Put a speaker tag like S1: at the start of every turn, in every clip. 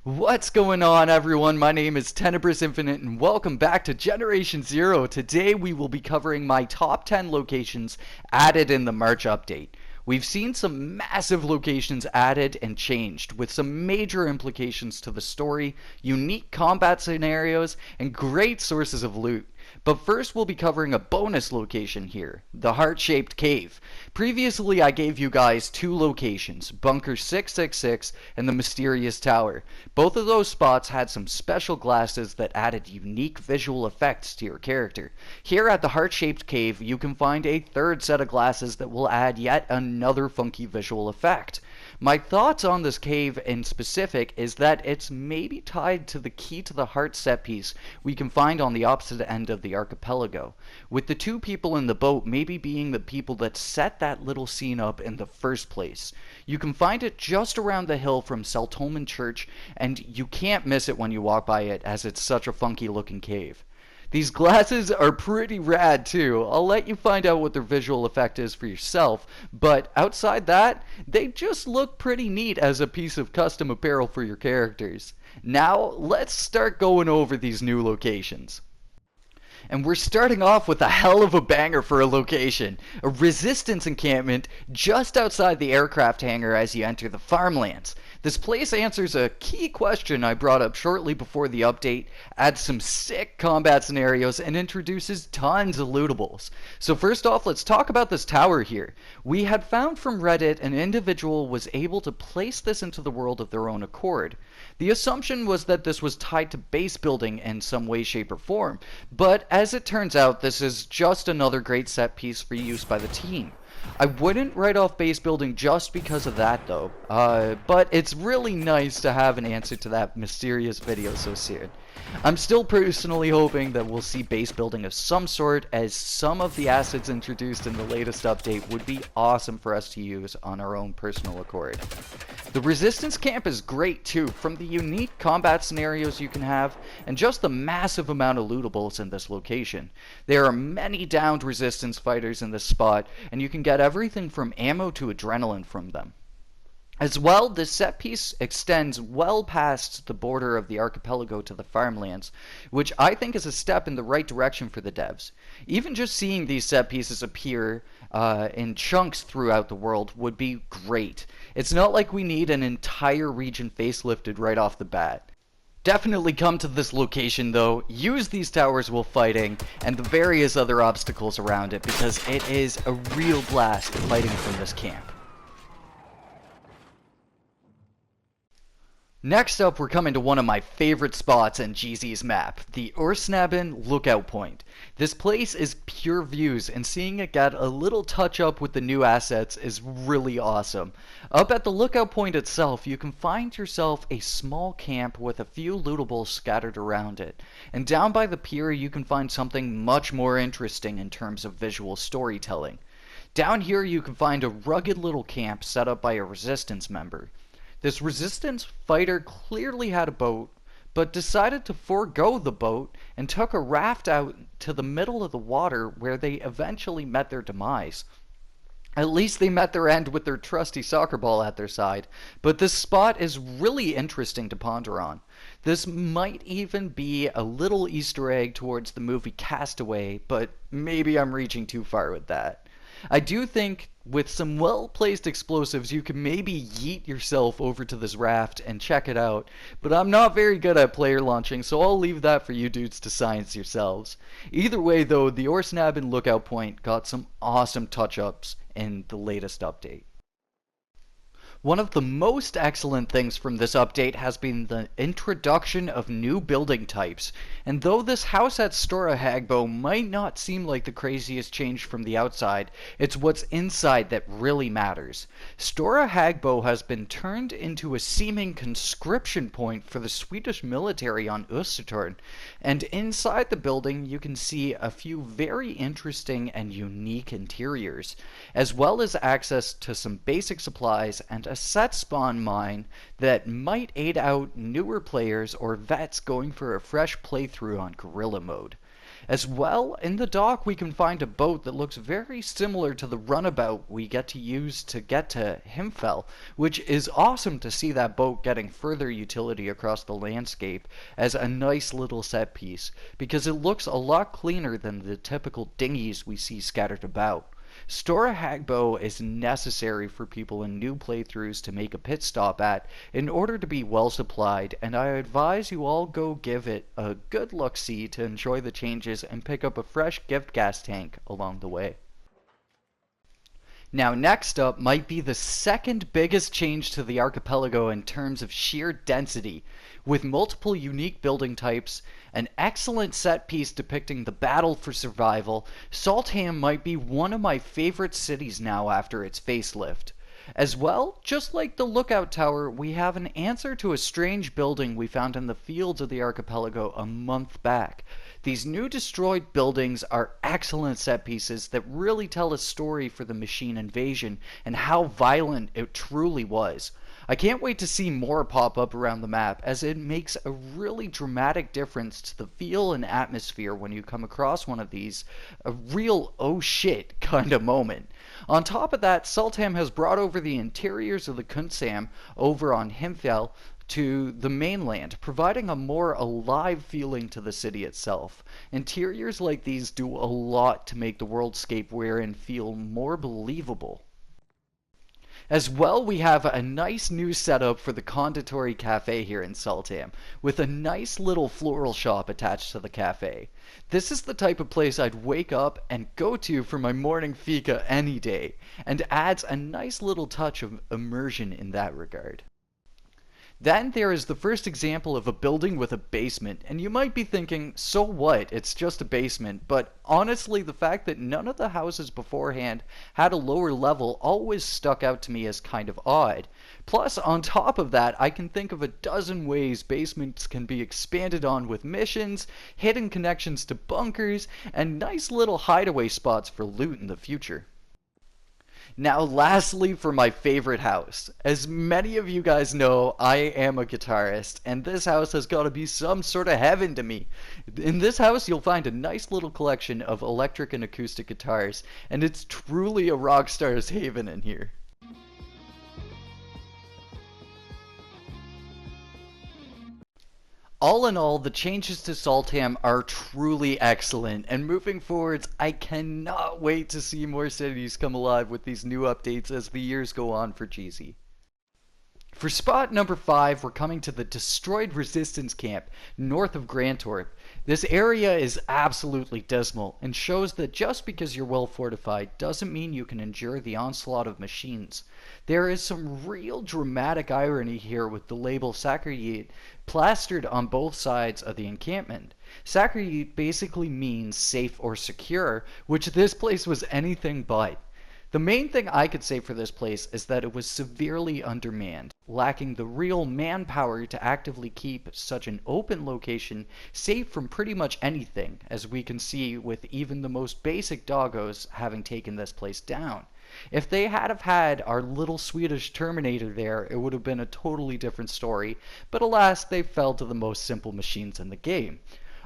S1: What's going on, everyone? My name is Tenebris.Infinite and welcome back to Generation Zero. Today we will be covering my top 10 locations added in the March update. We've seen some massive locations added and changed, with some major implications to the story, unique combat scenarios, and great sources of loot. But first we'll be covering a bonus location here, the heart-shaped cave. Previously I gave you guys two locations, Bunker 666 and the Mysterious Tower. Both of those spots had some special glasses that added unique visual effects to your character. Here at the heart-shaped cave you can find a third set of glasses that will add yet another funky visual effect. My thoughts on this cave in specific is that it's maybe tied to the key to the heart set piece we can find on the opposite end of the archipelago, with the two people in the boat maybe being the people that set that little scene up in the first place. You can find it just around the hill from Sultan Church, and you can't miss it when you walk by it as it's such a funky looking cave. These glasses are pretty rad too. I'll let you find out what their visual effect is for yourself, but outside that, they just look pretty neat as a piece of custom apparel for your characters. Now, let's start going over these new locations. And we're starting off with a hell of a banger for a location. A resistance encampment just outside the aircraft hangar as you enter the farmlands. This place answers a key question I brought up shortly before the update, adds some sick combat scenarios, and introduces tons of lootables. So first off, let's talk about this tower here. We had found from Reddit an individual was able to place this into the world of their own accord. The assumption was that this was tied to base building in some way, shape, or form, but as it turns out, this is just another great set piece for use by the team. I wouldn't write off base building just because of that though, but it's really nice to have an answer to that mysterious video so soon. I'm still personally hoping that we'll see base building of some sort, as some of the assets introduced in the latest update would be awesome for us to use on our own personal accord. The resistance camp is great too, from the unique combat scenarios you can have, and just the massive amount of lootables in this location. There are many downed resistance fighters in this spot, and you can get everything from ammo to adrenaline from them. As well, this set piece extends well past the border of the archipelago to the farmlands, which I think is a step in the right direction for the devs. Even just seeing these set pieces appear in chunks throughout the world would be great. It's not like we need an entire region facelifted right off the bat. Definitely come to this location though, use these towers while fighting, and the various other obstacles around it, because it is a real blast fighting from this camp. Next up, we're coming to one of my favorite spots in GZ's map, the Ursnaben Lookout Point. This place is pure views, and seeing it get a little touch up with the new assets is really awesome. Up at the lookout point itself, you can find yourself a small camp with a few lootables scattered around it. And down by the pier, you can find something much more interesting in terms of visual storytelling. Down here, you can find a rugged little camp set up by a resistance member. This resistance fighter clearly had a boat, but decided to forego the boat and took a raft out to the middle of the water where they eventually met their demise. At least they met their end with their trusty soccer ball at their side, but this spot is really interesting to ponder on. This might even be a little Easter egg towards the movie Castaway, but maybe I'm reaching too far with that. I do think with some well-placed explosives you can maybe yeet yourself over to this raft and check it out, but I'm not very good at player launching, so I'll leave that for you dudes to science yourselves. Either way though, the Ursnaben Lookout Point got some awesome touch-ups in the latest update. One of the most excellent things from this update has been the introduction of new building types, and though this house at Stora Hag Bow might not seem like the craziest change from the outside, it's what's inside that really matters. Stora Hag Bow has been turned into a seeming conscription point for the Swedish military on Östersjön, and inside the building you can see a few very interesting and unique interiors, as well as access to some basic supplies and a set spawn mine that might aid out newer players or vets going for a fresh playthrough on guerrilla mode. As well, in the dock we can find a boat that looks very similar to the runabout we get to use to get to Himfell, which is awesome to see that boat getting further utility across the landscape as a nice little set piece, because it looks a lot cleaner than the typical dinghies we see scattered about. Stora Hag Bow is necessary for people in new playthroughs to make a pit stop at in order to be well supplied, and I advise you all go give it a good look-see to enjoy the changes and pick up a fresh gift gas tank along the way. Now next up might be the second biggest change to the archipelago in terms of sheer density. With multiple unique building types, an excellent set piece depicting the battle for survival, Sultan might be one of my favorite cities now after its facelift. As well, just like the lookout tower, we have an answer to a strange building we found in the fields of the archipelago a month back. These new destroyed buildings are excellent set pieces that really tell a story for the machine invasion and how violent it truly was. I can't wait to see more pop up around the map, as it makes a really dramatic difference to the feel and atmosphere when you come across one of these, a real oh shit kind of moment. On top of that, Sultan has brought over the interiors of the Kunsam over on Himfell to the mainland, providing a more alive feeling to the city itself. Interiors like these do a lot to make the worldscape we're in feel more believable. As well, we have a nice new setup for the Conditori Cafe here in Sultan, with a nice little floral shop attached to the cafe. This is the type of place I'd wake up and go to for my morning fika any day, and adds a nice little touch of immersion in that regard. Then there is the first example of a building with a basement, and you might be thinking, so what, it's just a basement, but honestly the fact that none of the houses beforehand had a lower level always stuck out to me as kind of odd. Plus, on top of that, I can think of a dozen ways basements can be expanded on with missions, hidden connections to bunkers, and nice little hideaway spots for loot in the future. Now lastly, for my favorite house. As many of you guys know, I am a guitarist, and this house has got to be some sort of heaven to me. In this house you'll find a nice little collection of electric and acoustic guitars, and it's truly a rock star's haven in here. All in all, the changes to Sultan are truly excellent, and moving forwards, I cannot wait to see more cities come alive with these new updates as the years go on for GZ. For spot number 5, we're coming to the destroyed resistance camp north of Grantorp. This area is absolutely dismal and shows that just because you're well fortified doesn't mean you can endure the onslaught of machines. There is some real dramatic irony here with the label Sakrayit plastered on both sides of the encampment. Sakrayit basically means safe or secure, which this place was anything but. The main thing I could say for this place is that it was severely undermanned, lacking the real manpower to actively keep such an open location safe from pretty much anything, as we can see with even the most basic doggos having taken this place down. If they had have had our little Swedish Terminator there, it would have been a totally different story, but alas, they fell to the most simple machines in the game.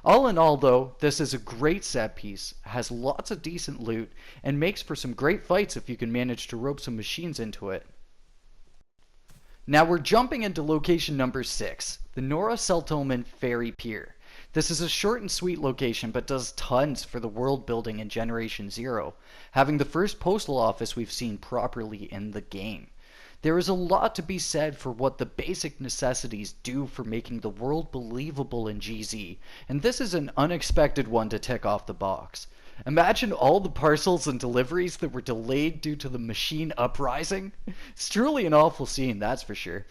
S1: All in all though, this is a great set piece, has lots of decent loot, and makes for some great fights if you can manage to rope some machines into it. Now we're jumping into location number 6, the Norra Seltomen Ferry Pier. This is a short and sweet location, but does tons for the world building in Generation 0, having the first postal office we've seen properly in the game. There is a lot to be said for what the basic necessities do for making the world believable in GZ, and this is an unexpected one to tick off the box. Imagine all the parcels and deliveries that were delayed due to the machine uprising. It's truly an awful scene, that's for sure.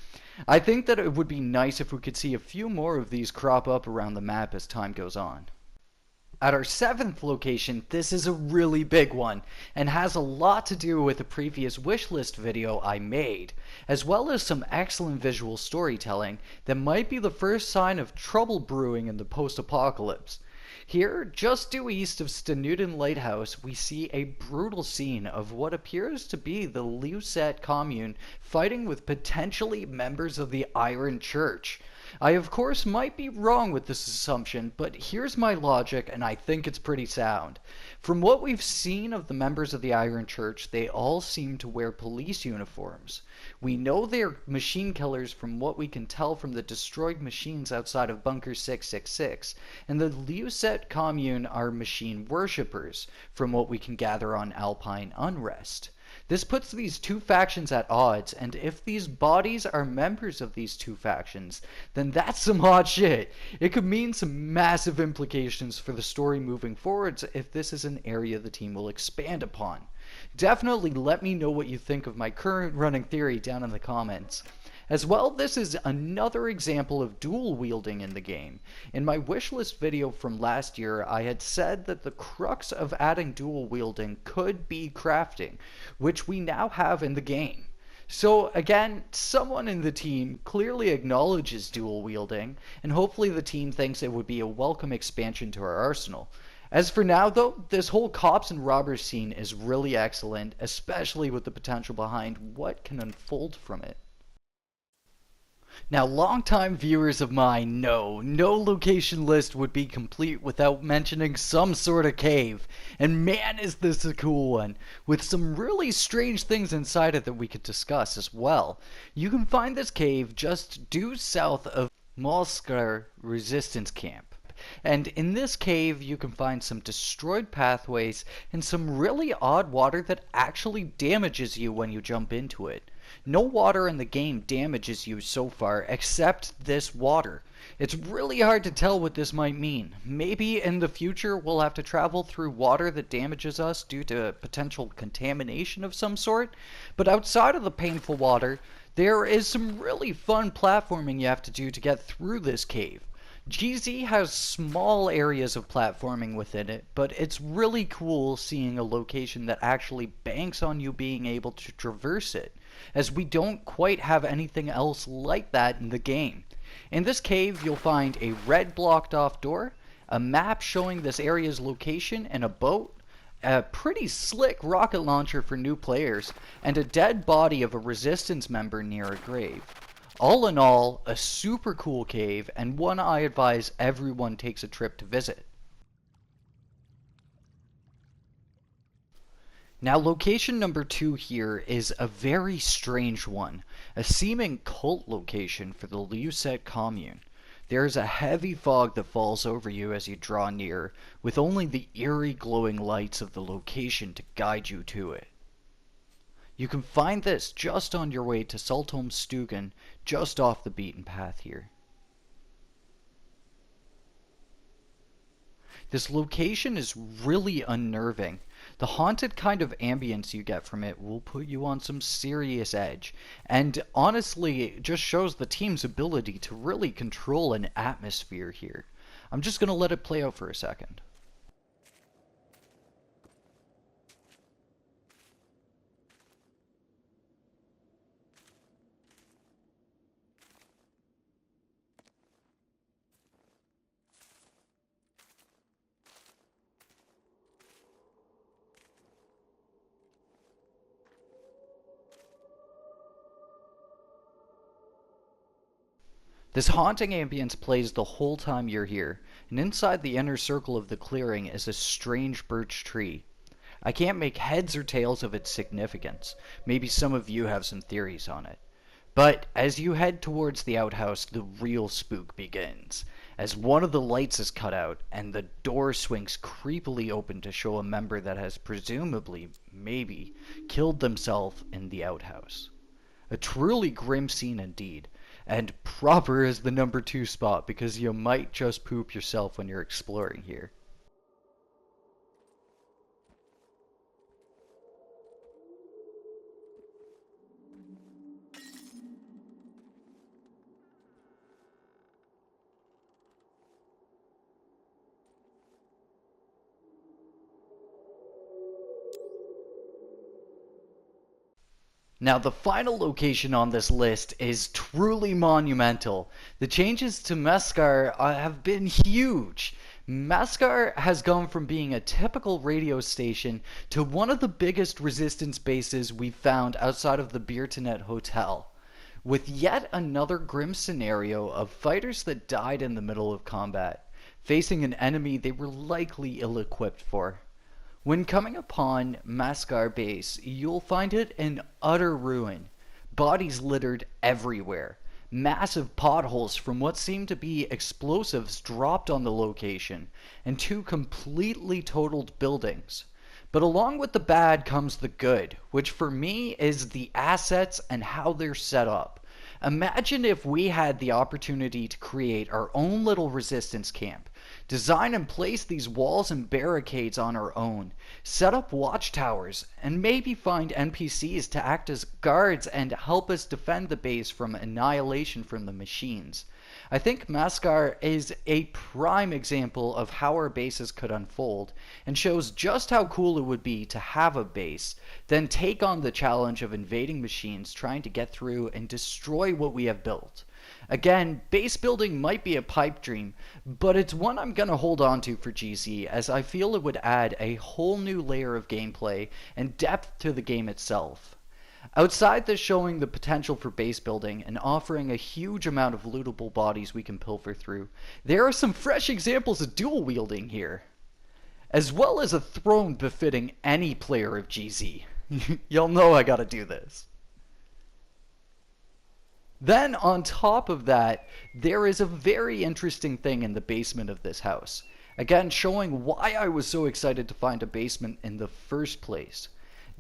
S1: I think that it would be nice if we could see a few more of these crop up around the map as time goes on. At our 7th location, this is a really big one, and has a lot to do with a previous wishlist video I made, as well as some excellent visual storytelling that might be the first sign of trouble brewing in the post-apocalypse. Here, just due east of Stenuden Lighthouse, we see a brutal scene of what appears to be the Leuset commune fighting with potentially members of the Iron Church. I, of course, might be wrong with this assumption, but here's my logic, and I think it's pretty sound. From what we've seen of the members of the Iron Church, they all seem to wear police uniforms. We know they're machine killers from what we can tell from the destroyed machines outside of Bunker 666, and the Leuset commune are machine worshippers, from what we can gather on Alpine Unrest. This puts these two factions at odds, and if these bodies are members of these two factions, then that's some hot shit. It could mean some massive implications for the story moving forwards if this is an area the team will expand upon. Definitely let me know what you think of my current running theory down in the comments. As well, this is another example of dual wielding in the game. In my wishlist video from last year, I had said that the crux of adding dual wielding could be crafting, which we now have in the game. So again, someone in the team clearly acknowledges dual wielding, and hopefully the team thinks it would be a welcome expansion to our arsenal. As for now, though, this whole cops and robbers scene is really excellent, especially with the potential behind what can unfold from it. Now, longtime viewers of mine know no location list would be complete without mentioning some sort of cave. And man, is this a cool one, with some really strange things inside it that we could discuss as well. You can find this cave just due south of Molskar Resistance Camp. And in this cave, you can find some destroyed pathways and some really odd water that actually damages you when you jump into it. No water in the game damages you so far, except this water. It's really hard to tell what this might mean. Maybe in the future we'll have to travel through water that damages us due to potential contamination of some sort. But outside of the painful water, there is some really fun platforming you have to do to get through this cave. GZ has small areas of platforming within it, but it's really cool seeing a location that actually banks on you being able to traverse it, as we don't quite have anything else like that in the game. In this cave, you'll find a red blocked off door, a map showing this area's location, and a boat, a pretty slick rocket launcher for new players, and a dead body of a resistance member near a grave. All in all, a super cool cave, and one I advise everyone takes a trip to visit. Now, location number 2 here is a very strange one, a seeming cult location for the Leuset commune. There is a heavy fog that falls over you as you draw near, with only the eerie glowing lights of the location to guide you to it. You can find this just on your way to Sultan Stugan, just off the beaten path here. This location is really unnerving. The haunted kind of ambience you get from it will put you on some serious edge, and honestly, it just shows the team's ability to really control an atmosphere here. I'm just going to let it play out for a second. This haunting ambience plays the whole time you're here, and inside the inner circle of the clearing is a strange birch tree. I can't make heads or tails of its significance. Maybe some of you have some theories on it. But as you head towards the outhouse, the real spook begins, as one of the lights is cut out and the door swings creepily open to show a member that has presumably, maybe, killed themselves in the outhouse. A truly grim scene indeed. And proper is the number 2 spot because you might just poop yourself when you're exploring here. Now, the final location on this list is truly monumental. The changes to Meskar have been huge. Meskar has gone from being a typical radio station to one of the biggest resistance bases we've found outside of the Birtanet Hotel. with yet another grim scenario of fighters that died in the middle of combat, facing an enemy they were likely ill-equipped for. When coming upon Mascar Base, you'll find it in utter ruin. Bodies littered everywhere. Massive potholes from what seemed to be explosives dropped on the location, and two completely totaled buildings. But along with the bad comes the good, which for me is the assets and how they're set up. Imagine if we had the opportunity to create our own little resistance camp, design and place these walls and barricades on our own, set up watchtowers, and maybe find NPCs to act as guards and help us defend the base from annihilation from the machines. I think Mascar is a prime example of how our bases could unfold, and shows just how cool it would be to have a base, then take on the challenge of invading machines trying to get through and destroy what we have built. Again, base building might be a pipe dream, but it's one I'm going to hold on to for GZ, as I feel it would add a whole new layer of gameplay and depth to the game itself. Outside this showing the potential for base building and offering a huge amount of lootable bodies we can pilfer through, there are some fresh examples of dual wielding here, as well as a throne befitting any player of GZ. Y'all know I gotta do this. Then on top of that, there is a very interesting thing in the basement of this house. Again, showing why I was so excited to find a basement in the first place.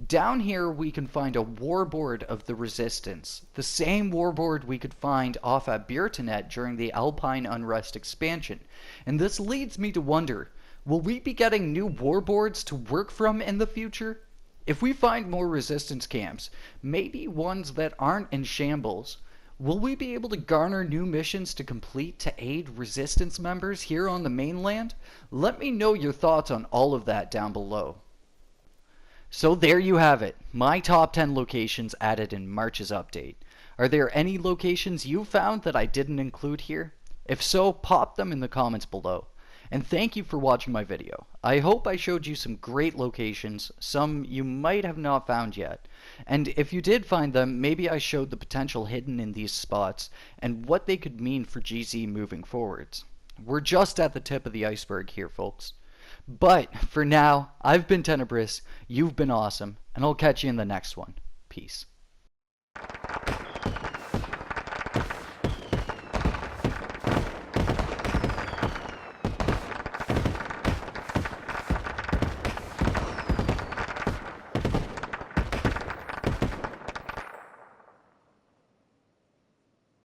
S1: Down here we can find a warboard of the Resistance, the same warboard we could find off at Biertanet during the Alpine Unrest expansion. And this leads me to wonder, will we be getting new warboards to work from in the future? If we find more Resistance camps, maybe ones that aren't in shambles, will we be able to garner new missions to complete to aid Resistance members here on the mainland? Let me know your thoughts on all of that down below. So there you have it, my top 10 locations added in March's update. Are there any locations you found that I didn't include here? If so, pop them in the comments below. And thank you for watching my video. I hope I showed you some great locations, some you might have not found yet. And if you did find them, maybe I showed the potential hidden in these spots and what they could mean for GZ moving forwards. We're just at the tip of the iceberg here, folks. But for now, I've been Tenebris, you've been awesome, and I'll catch you in the next one. Peace.